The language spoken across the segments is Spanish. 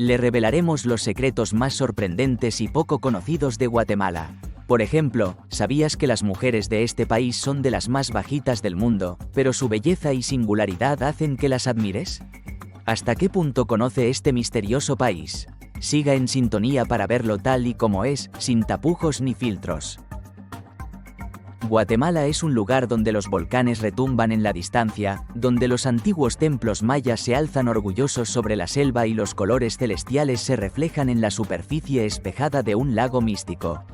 Le revelaremos los secretos más sorprendentes y poco conocidos de Guatemala. Por ejemplo, ¿sabías que las mujeres de este país son de las más bajitas del mundo, pero su belleza y singularidad hacen que las admires? ¿Hasta qué punto conoce este misterioso país? Siga en sintonía para verlo tal y como es, sin tapujos ni filtros. Guatemala es un lugar donde los volcanes retumban en la distancia, donde los antiguos templos mayas se alzan orgullosos sobre la selva y los colores celestiales se reflejan en la superficie espejada de un lago místico.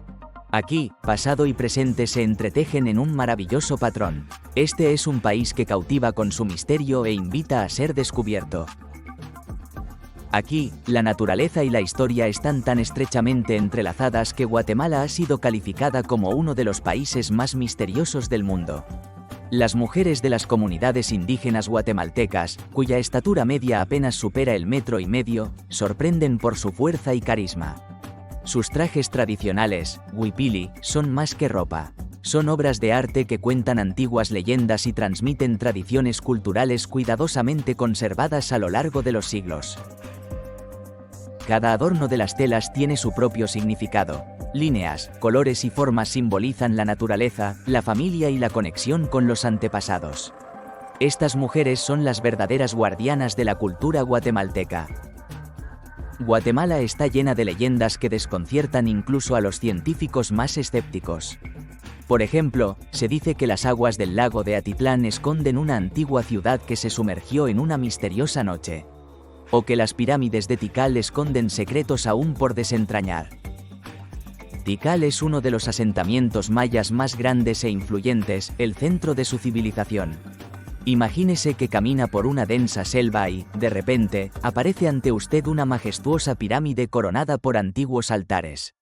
Aquí, pasado y presente se entretejen en un maravilloso patrón. Este es un país que cautiva con su misterio e invita a ser descubierto. Aquí, la naturaleza y la historia están tan estrechamente entrelazadas que Guatemala ha sido calificada como uno de los países más misteriosos del mundo. Las mujeres de las comunidades indígenas guatemaltecas, cuya estatura media apenas supera el 1,5 metros, sorprenden por su fuerza y carisma. Sus trajes tradicionales, huipili, son más que ropa. Son obras de arte que cuentan antiguas leyendas y transmiten tradiciones culturales cuidadosamente conservadas a lo largo de los siglos. Cada adorno de las telas tiene su propio significado. Líneas, colores y formas simbolizan la naturaleza, la familia y la conexión con los antepasados. Estas mujeres son las verdaderas guardianas de la cultura guatemalteca. Guatemala está llena de leyendas que desconciertan incluso a los científicos más escépticos. Por ejemplo, se dice que las aguas del lago de Atitlán esconden una antigua ciudad que se sumergió en una misteriosa noche. O que las pirámides de Tikal esconden secretos aún por desentrañar. Tikal es uno de los asentamientos mayas más grandes e influyentes, el centro de su civilización. Imagínese que camina por una densa selva y, de repente, aparece ante usted una majestuosa pirámide coronada por antiguos altares.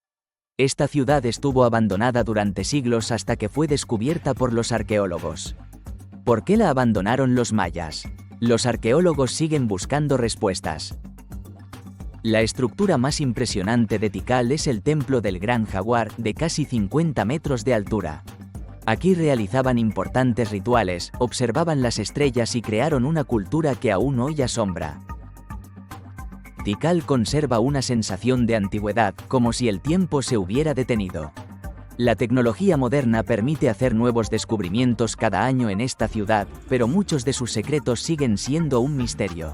Esta ciudad estuvo abandonada durante siglos hasta que fue descubierta por los arqueólogos. ¿Por qué la abandonaron los mayas? Los arqueólogos siguen buscando respuestas. La estructura más impresionante de Tikal es el Templo del Gran Jaguar, de casi 50 metros de altura. Aquí realizaban importantes rituales, observaban las estrellas y crearon una cultura que aún hoy asombra. Tikal conserva una sensación de antigüedad, como si el tiempo se hubiera detenido. La tecnología moderna permite hacer nuevos descubrimientos cada año en esta ciudad, pero muchos de sus secretos siguen siendo un misterio.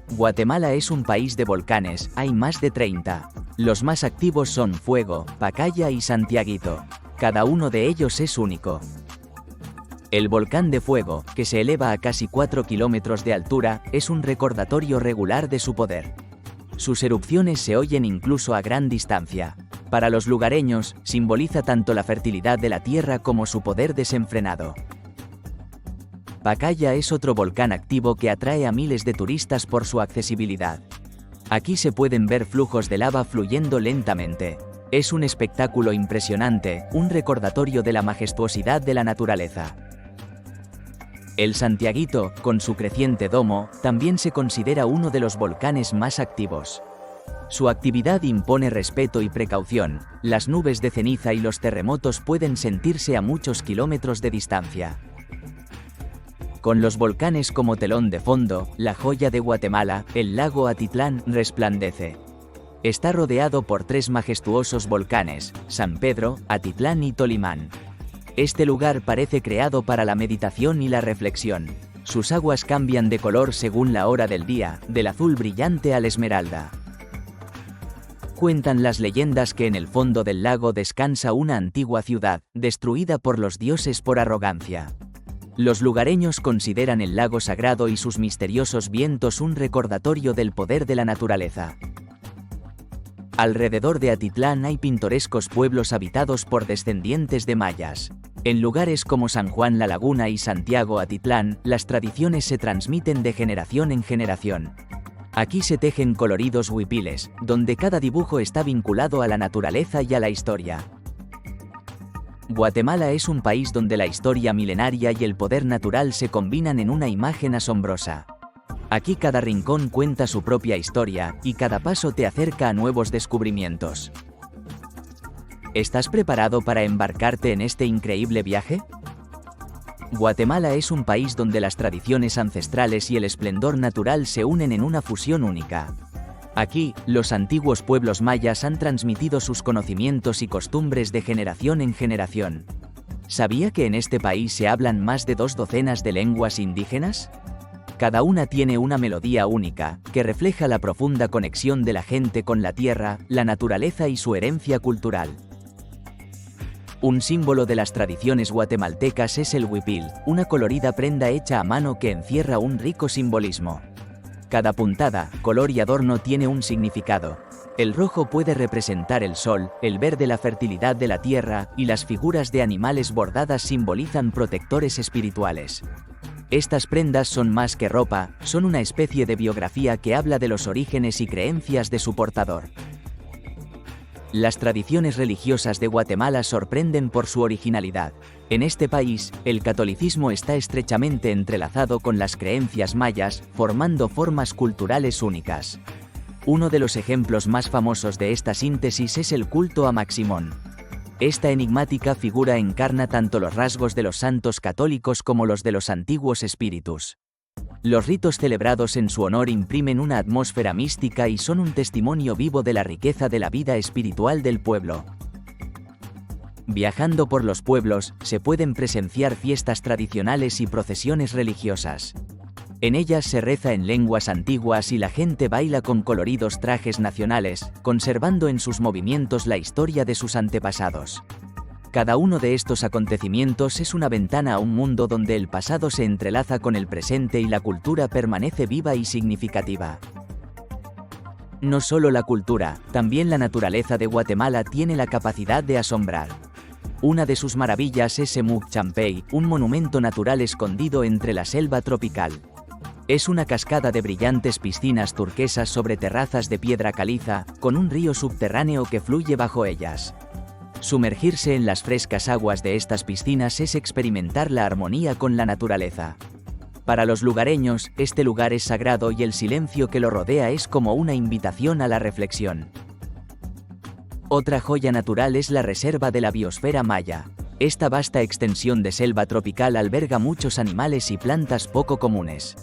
Guatemala es un país de volcanes, hay más de 30. Los más activos son Fuego, Pacaya y Santiaguito. Cada uno de ellos es único. El volcán de Fuego, que se eleva a casi 4 kilómetros de altura, es un recordatorio regular de su poder. Sus erupciones se oyen incluso a gran distancia. Para los lugareños, simboliza tanto la fertilidad de la tierra como su poder desenfrenado. Pacaya es otro volcán activo que atrae a miles de turistas por su accesibilidad. Aquí se pueden ver flujos de lava fluyendo lentamente. Es un espectáculo impresionante, un recordatorio de la majestuosidad de la naturaleza. El Santiaguito, con su creciente domo, también se considera uno de los volcanes más activos. Su actividad impone respeto y precaución, las nubes de ceniza y los terremotos pueden sentirse a muchos kilómetros de distancia. Con los volcanes como telón de fondo, la joya de Guatemala, el lago Atitlán, resplandece. Está rodeado por 3 majestuosos volcanes, San Pedro, Atitlán y Tolimán. Este lugar parece creado para la meditación y la reflexión. Sus aguas cambian de color según la hora del día, del azul brillante al esmeralda. Cuentan las leyendas que en el fondo del lago descansa una antigua ciudad, destruida por los dioses por arrogancia. Los lugareños consideran el lago sagrado y sus misteriosos vientos un recordatorio del poder de la naturaleza. Alrededor de Atitlán hay pintorescos pueblos habitados por descendientes de mayas. En lugares como San Juan La Laguna y Santiago Atitlán, las tradiciones se transmiten de generación en generación. Aquí se tejen coloridos huipiles, donde cada dibujo está vinculado a la naturaleza y a la historia. Guatemala es un país donde la historia milenaria y el poder natural se combinan en una imagen asombrosa. Aquí cada rincón cuenta su propia historia, y cada paso te acerca a nuevos descubrimientos. ¿Estás preparado para embarcarte en este increíble viaje? Guatemala es un país donde las tradiciones ancestrales y el esplendor natural se unen en una fusión única. Aquí, los antiguos pueblos mayas han transmitido sus conocimientos y costumbres de generación en generación. ¿Sabía que en este país se hablan más de 2 docenas de lenguas indígenas? Cada una tiene una melodía única, que refleja la profunda conexión de la gente con la tierra, la naturaleza y su herencia cultural. Un símbolo de las tradiciones guatemaltecas es el huipil, una colorida prenda hecha a mano que encierra un rico simbolismo. Cada puntada, color y adorno tiene un significado. El rojo puede representar el sol, el verde la fertilidad de la tierra, y las figuras de animales bordadas simbolizan protectores espirituales. Estas prendas son más que ropa, son una especie de biografía que habla de los orígenes y creencias de su portador. Las tradiciones religiosas de Guatemala sorprenden por su originalidad. En este país, el catolicismo está estrechamente entrelazado con las creencias mayas, formando formas culturales únicas. Uno de los ejemplos más famosos de esta síntesis es el culto a Maximón. Esta enigmática figura encarna tanto los rasgos de los santos católicos como los de los antiguos espíritus. Los ritos celebrados en su honor imprimen una atmósfera mística y son un testimonio vivo de la riqueza de la vida espiritual del pueblo. Viajando por los pueblos, se pueden presenciar fiestas tradicionales y procesiones religiosas. En ellas se reza en lenguas antiguas y la gente baila con coloridos trajes nacionales, conservando en sus movimientos la historia de sus antepasados. Cada uno de estos acontecimientos es una ventana a un mundo donde el pasado se entrelaza con el presente y la cultura permanece viva y significativa. No solo la cultura, también la naturaleza de Guatemala tiene la capacidad de asombrar. Una de sus maravillas es Semuc Champey, un monumento natural escondido entre la selva tropical. Es una cascada de brillantes piscinas turquesas sobre terrazas de piedra caliza, con un río subterráneo que fluye bajo ellas. Sumergirse en las frescas aguas de estas piscinas es experimentar la armonía con la naturaleza. Para los lugareños, este lugar es sagrado y el silencio que lo rodea es como una invitación a la reflexión. Otra joya natural es la Reserva de la Biosfera Maya. Esta vasta extensión de selva tropical alberga muchos animales y plantas poco comunes.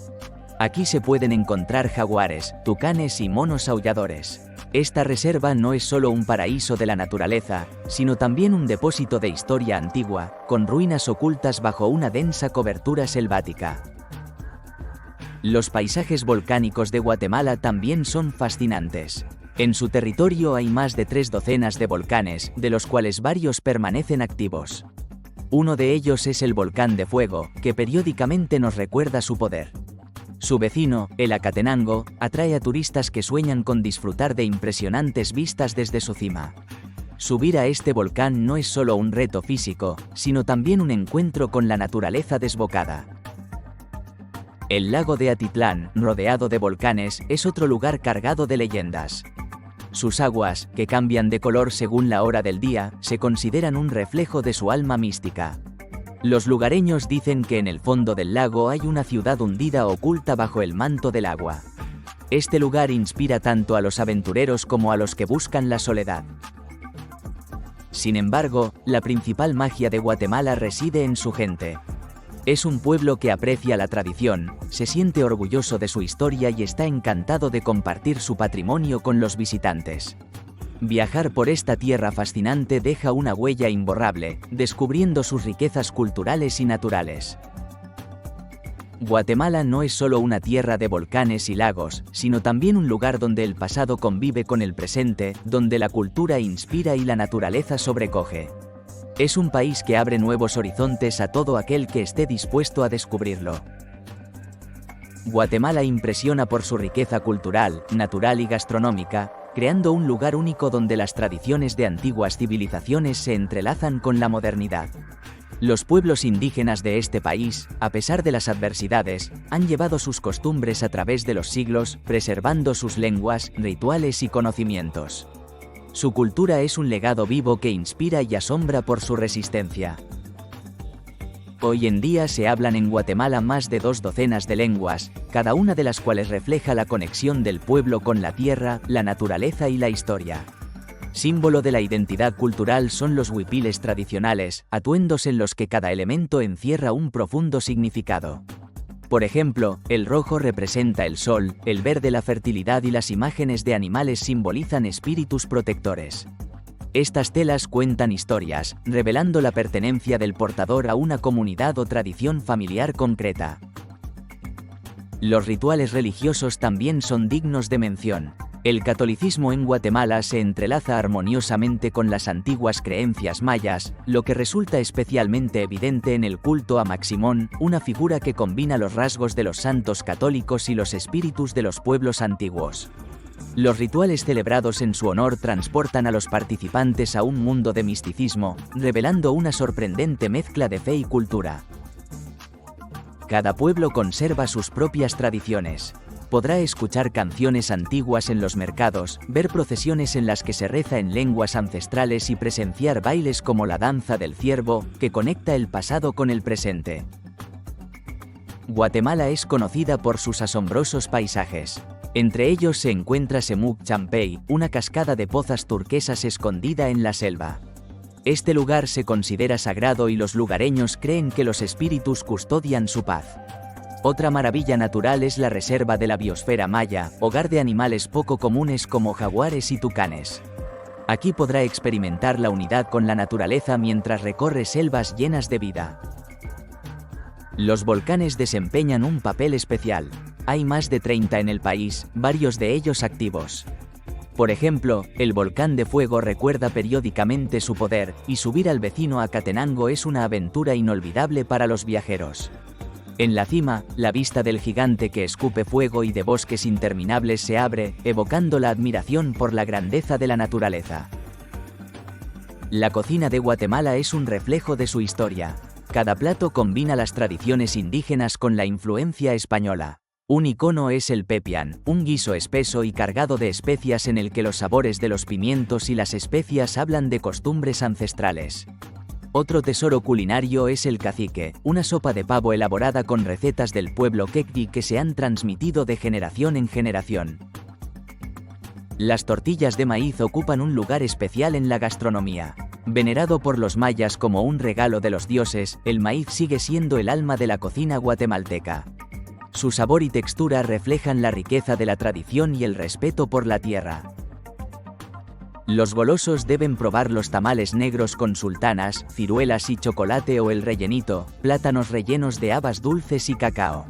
Aquí se pueden encontrar jaguares, tucanes y monos aulladores. Esta reserva no es solo un paraíso de la naturaleza, sino también un depósito de historia antigua, con ruinas ocultas bajo una densa cobertura selvática. Los paisajes volcánicos de Guatemala también son fascinantes. En su territorio hay más de 3 docenas de volcanes, de los cuales varios permanecen activos. Uno de ellos es el volcán de fuego, que periódicamente nos recuerda su poder. Su vecino, el Acatenango, atrae a turistas que sueñan con disfrutar de impresionantes vistas desde su cima. Subir a este volcán no es solo un reto físico, sino también un encuentro con la naturaleza desbocada. El lago de Atitlán, rodeado de volcanes, es otro lugar cargado de leyendas. Sus aguas, que cambian de color según la hora del día, se consideran un reflejo de su alma mística. Los lugareños dicen que en el fondo del lago hay una ciudad hundida oculta bajo el manto del agua. Este lugar inspira tanto a los aventureros como a los que buscan la soledad. Sin embargo, la principal magia de Guatemala reside en su gente. Es un pueblo que aprecia la tradición, se siente orgulloso de su historia y está encantado de compartir su patrimonio con los visitantes. Viajar por esta tierra fascinante deja una huella imborrable, descubriendo sus riquezas culturales y naturales. Guatemala no es solo una tierra de volcanes y lagos, sino también un lugar donde el pasado convive con el presente, donde la cultura inspira y la naturaleza sobrecoge. Es un país que abre nuevos horizontes a todo aquel que esté dispuesto a descubrirlo. Guatemala impresiona por su riqueza cultural, natural y gastronómica, creando un lugar único donde las tradiciones de antiguas civilizaciones se entrelazan con la modernidad. Los pueblos indígenas de este país, a pesar de las adversidades, han llevado sus costumbres a través de los siglos, preservando sus lenguas, rituales y conocimientos. Su cultura es un legado vivo que inspira y asombra por su resistencia. Hoy en día se hablan en Guatemala más de 2 docenas de lenguas, cada una de las cuales refleja la conexión del pueblo con la tierra, la naturaleza y la historia. Símbolo de la identidad cultural son los huipiles tradicionales, atuendos en los que cada elemento encierra un profundo significado. Por ejemplo, el rojo representa el sol, el verde la fertilidad y las imágenes de animales simbolizan espíritus protectores. Estas telas cuentan historias, revelando la pertenencia del portador a una comunidad o tradición familiar concreta. Los rituales religiosos también son dignos de mención. El catolicismo en Guatemala se entrelaza armoniosamente con las antiguas creencias mayas, lo que resulta especialmente evidente en el culto a Maximón, una figura que combina los rasgos de los santos católicos y los espíritus de los pueblos antiguos. Los rituales celebrados en su honor transportan a los participantes a un mundo de misticismo, revelando una sorprendente mezcla de fe y cultura. Cada pueblo conserva sus propias tradiciones. Podrá escuchar canciones antiguas en los mercados, ver procesiones en las que se reza en lenguas ancestrales y presenciar bailes como la danza del ciervo, que conecta el pasado con el presente. Guatemala es conocida por sus asombrosos paisajes. Entre ellos se encuentra Semuc Champey, una cascada de pozas turquesas escondida en la selva. Este lugar se considera sagrado y los lugareños creen que los espíritus custodian su paz. Otra maravilla natural es la reserva de la biosfera maya, hogar de animales poco comunes como jaguares y tucanes. Aquí podrá experimentar la unidad con la naturaleza mientras recorre selvas llenas de vida. Los volcanes desempeñan un papel especial. Hay más de 30 en el país, varios de ellos activos. Por ejemplo, el volcán de Fuego recuerda periódicamente su poder, y subir al vecino Acatenango es una aventura inolvidable para los viajeros. En la cima, la vista del gigante que escupe fuego y de bosques interminables se abre, evocando la admiración por la grandeza de la naturaleza. La cocina de Guatemala es un reflejo de su historia. Cada plato combina las tradiciones indígenas con la influencia española. Un icono es el pepián, un guiso espeso y cargado de especias en el que los sabores de los pimientos y las especias hablan de costumbres ancestrales. Otro tesoro culinario es el cacique, una sopa de pavo elaborada con recetas del pueblo quechua que se han transmitido de generación en generación. Las tortillas de maíz ocupan un lugar especial en la gastronomía. Venerado por los mayas como un regalo de los dioses, el maíz sigue siendo el alma de la cocina guatemalteca. Su sabor y textura reflejan la riqueza de la tradición y el respeto por la tierra. Los golosos deben probar los tamales negros con sultanas, ciruelas y chocolate o el rellenito, plátanos rellenos de habas dulces y cacao.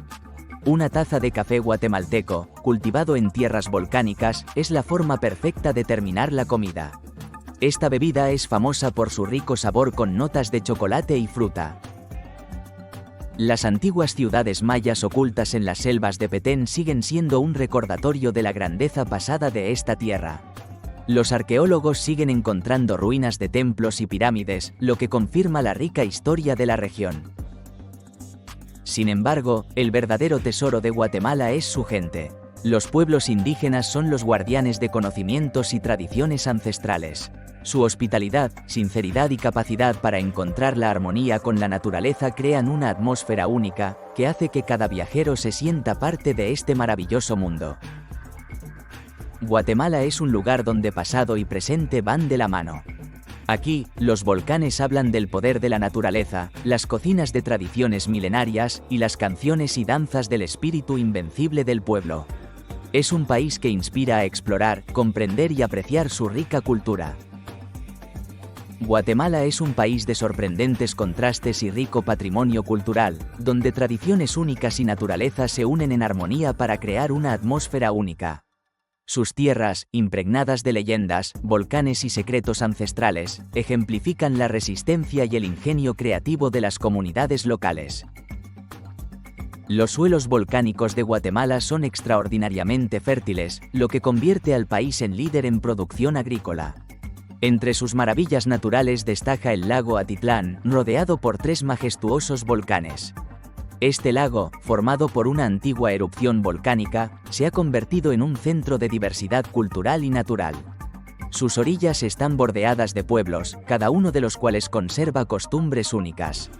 Una taza de café guatemalteco, cultivado en tierras volcánicas, es la forma perfecta de terminar la comida. Esta bebida es famosa por su rico sabor con notas de chocolate y fruta. Las antiguas ciudades mayas ocultas en las selvas de Petén siguen siendo un recordatorio de la grandeza pasada de esta tierra. Los arqueólogos siguen encontrando ruinas de templos y pirámides, lo que confirma la rica historia de la región. Sin embargo, el verdadero tesoro de Guatemala es su gente. Los pueblos indígenas son los guardianes de conocimientos y tradiciones ancestrales. Su hospitalidad, sinceridad y capacidad para encontrar la armonía con la naturaleza crean una atmósfera única, que hace que cada viajero se sienta parte de este maravilloso mundo. Guatemala es un lugar donde pasado y presente van de la mano. Aquí, los volcanes hablan del poder de la naturaleza, las cocinas de tradiciones milenarias y las canciones y danzas del espíritu invencible del pueblo. Es un país que inspira a explorar, comprender y apreciar su rica cultura. Guatemala es un país de sorprendentes contrastes y rico patrimonio cultural, donde tradiciones únicas y naturaleza se unen en armonía para crear una atmósfera única. Sus tierras, impregnadas de leyendas, volcanes y secretos ancestrales, ejemplifican la resistencia y el ingenio creativo de las comunidades locales. Los suelos volcánicos de Guatemala son extraordinariamente fértiles, lo que convierte al país en líder en producción agrícola. Entre sus maravillas naturales destaca el lago Atitlán, rodeado por 3 majestuosos volcanes. Este lago, formado por una antigua erupción volcánica, se ha convertido en un centro de diversidad cultural y natural. Sus orillas están bordeadas de pueblos, cada uno de los cuales conserva costumbres únicas.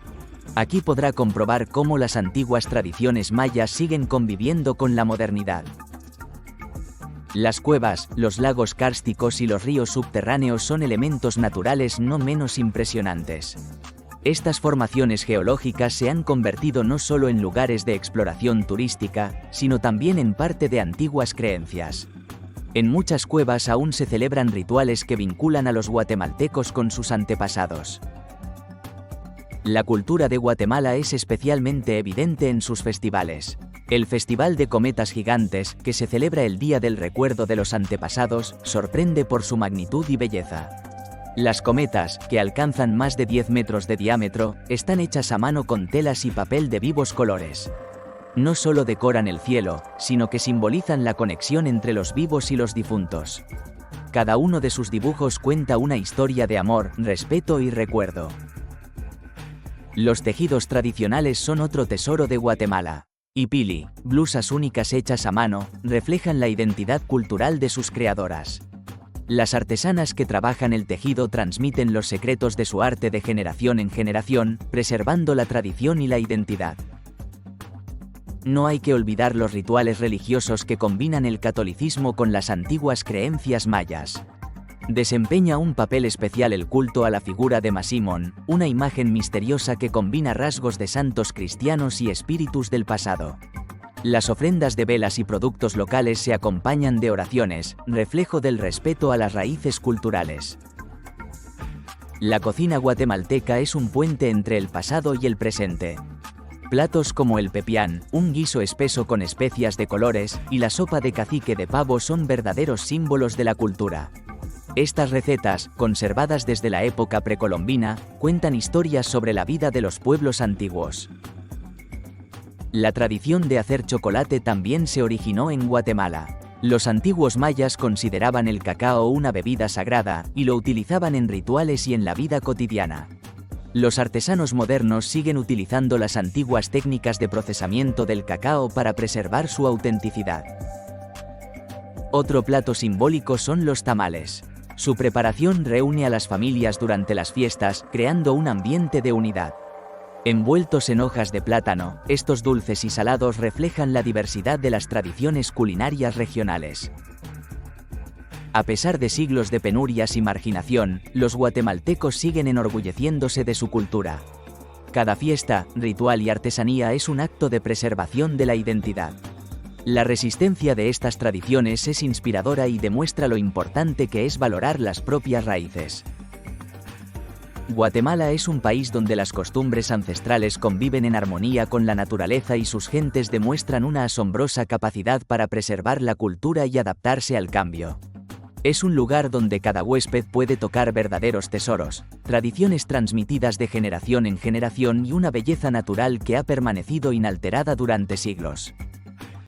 Aquí podrá comprobar cómo las antiguas tradiciones mayas siguen conviviendo con la modernidad. Las cuevas, los lagos kársticos y los ríos subterráneos son elementos naturales no menos impresionantes. Estas formaciones geológicas se han convertido no solo en lugares de exploración turística, sino también en parte de antiguas creencias. En muchas cuevas aún se celebran rituales que vinculan a los guatemaltecos con sus antepasados. La cultura de Guatemala es especialmente evidente en sus festivales. El Festival de Cometas Gigantes, que se celebra el Día del Recuerdo de los Antepasados, sorprende por su magnitud y belleza. Las cometas, que alcanzan más de 10 metros de diámetro, están hechas a mano con telas y papel de vivos colores. No solo decoran el cielo, sino que simbolizan la conexión entre los vivos y los difuntos. Cada uno de sus dibujos cuenta una historia de amor, respeto y recuerdo. Los tejidos tradicionales son otro tesoro de Guatemala. Ipili, blusas únicas hechas a mano, reflejan la identidad cultural de sus creadoras. Las artesanas que trabajan el tejido transmiten los secretos de su arte de generación en generación, preservando la tradición y la identidad. No hay que olvidar los rituales religiosos que combinan el catolicismo con las antiguas creencias mayas. Desempeña un papel especial el culto a la figura de Masimón, una imagen misteriosa que combina rasgos de santos cristianos y espíritus del pasado. Las ofrendas de velas y productos locales se acompañan de oraciones, reflejo del respeto a las raíces culturales. La cocina guatemalteca es un puente entre el pasado y el presente. Platos como el pepián, un guiso espeso con especias de colores, y la sopa de cacique de pavo son verdaderos símbolos de la cultura. Estas recetas, conservadas desde la época precolombina, cuentan historias sobre la vida de los pueblos antiguos. La tradición de hacer chocolate también se originó en Guatemala. Los antiguos mayas consideraban el cacao una bebida sagrada, y lo utilizaban en rituales y en la vida cotidiana. Los artesanos modernos siguen utilizando las antiguas técnicas de procesamiento del cacao para preservar su autenticidad. Otro plato simbólico son los tamales. Su preparación reúne a las familias durante las fiestas, creando un ambiente de unidad. Envueltos en hojas de plátano, estos dulces y salados reflejan la diversidad de las tradiciones culinarias regionales. A pesar de siglos de penurias y marginación, los guatemaltecos siguen enorgulleciéndose de su cultura. Cada fiesta, ritual y artesanía es un acto de preservación de la identidad. La resistencia de estas tradiciones es inspiradora y demuestra lo importante que es valorar las propias raíces. Guatemala es un país donde las costumbres ancestrales conviven en armonía con la naturaleza y sus gentes demuestran una asombrosa capacidad para preservar la cultura y adaptarse al cambio. Es un lugar donde cada huésped puede tocar verdaderos tesoros, tradiciones transmitidas de generación en generación y una belleza natural que ha permanecido inalterada durante siglos.